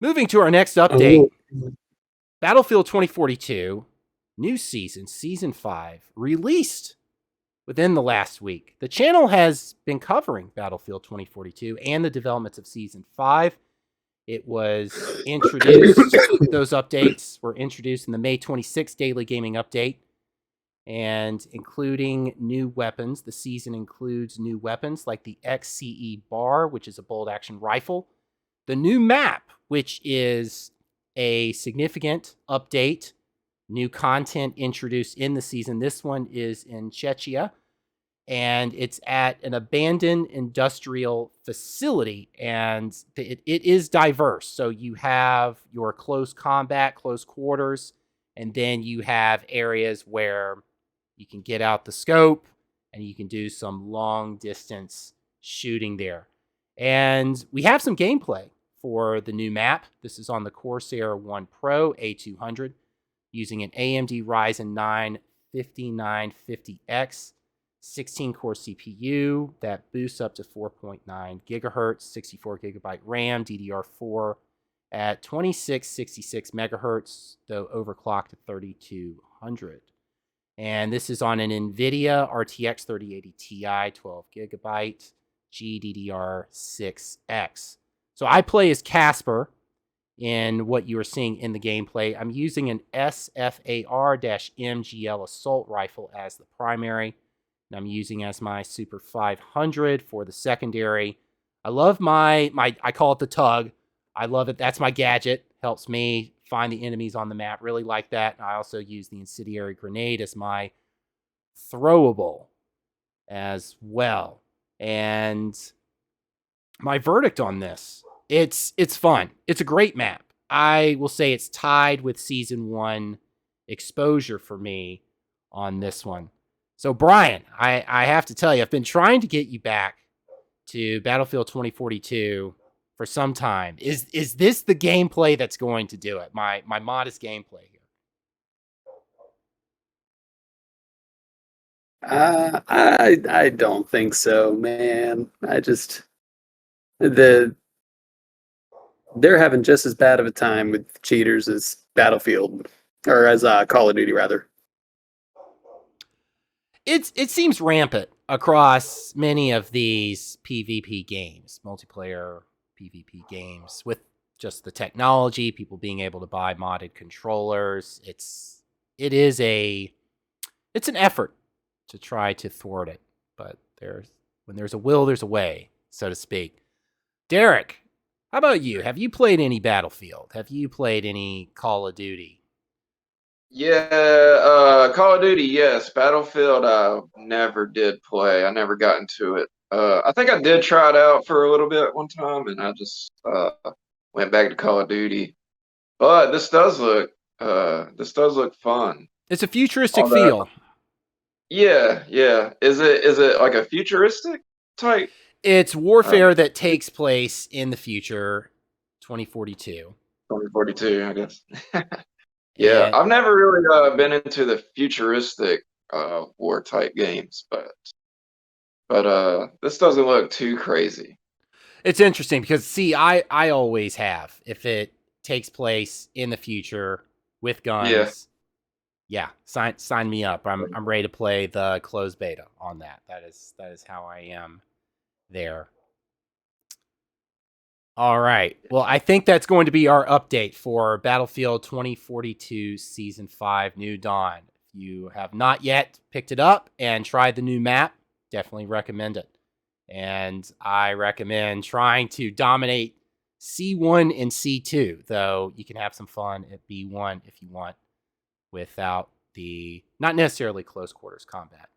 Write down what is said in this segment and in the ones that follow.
Moving to our next update, Oh, Battlefield 2042, new season, Season 5, released within the last week. The channel has been covering Battlefield 2042 and the developments of Season 5. It was introduced, those updates were introduced in the May 26th Daily Gaming Update, and including new weapons. The season includes new weapons like the XCE Bar, which is a bolt action rifle, the new map, which is a significant update, new content introduced in the season. This one is in Chechnya, and it's at an abandoned industrial facility, and it is diverse. So you have your close combat, close quarters, and then you have areas where you can get out the scope and you can do some long distance shooting there. And we have some gameplay for the new map. This is on the Corsair One Pro A200 using an AMD Ryzen 9 5950X 16-core CPU that boosts up to 4.9 gigahertz, 64 gigabyte RAM, DDR4 at 2666 megahertz, though overclocked to 3200. And this is on an NVIDIA RTX 3080 Ti, 12 gigabyte, GDDR6X. So I play as Casper in what you are seeing in the gameplay. I'm using an SFAR-MGL assault rifle as the primary, and I'm using as my Super 500 for the secondary. I love my I call it the tug. I love it. That's my gadget. Helps me find the enemies on the map. Really like that. And I also use the incendiary grenade as my throwable as well. And my verdict on this, it's fun. It's a great map. I will say it's tied with Season 1 exposure for me on this one. So, Brian, I have to tell you, I've been trying to get you back to Battlefield 2042 for some time. Is this the gameplay that's going to do it? My modest gameplay here. I don't think so, man. The they're having just as bad of a time with cheaters as Battlefield, or as Call of Duty rather. It seems rampant across many of these PvP games, multiplayer PvP games, with just the technology, people being able to buy modded controllers. It's an effort to try to thwart it, but when there's a will, there's a way, so to speak. Derek, how about you? Have you played any Battlefield? Have you played any Call of Duty? Yeah, Call of Duty, yes. Battlefield, I never did play. I never got into it. I think I did try it out for a little bit one time, and I just went back to Call of Duty. But this does look fun. It's a futuristic All that, feel. yeah, yeah. Is it like a futuristic type? It's Uh, warfare that takes place in the future, 2042. 2042, I guess. Yeah, And I've never really been into the futuristic war type games, but this doesn't look too crazy. it's interesting because, see, I always have. If it takes place in the future with Yeah. guns, yeah, sign me up. I'm ready to play the closed beta on that. That is how I am there. All right. Well, I think that's going to be our update for Battlefield 2042 Season 5 New Dawn. If you have not yet picked it up and tried the new map, definitely recommend it. And I recommend trying to dominate C1 and C2, though you can have some fun at B1 if you want without the not necessarily close quarters combat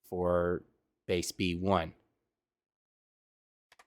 for base B1.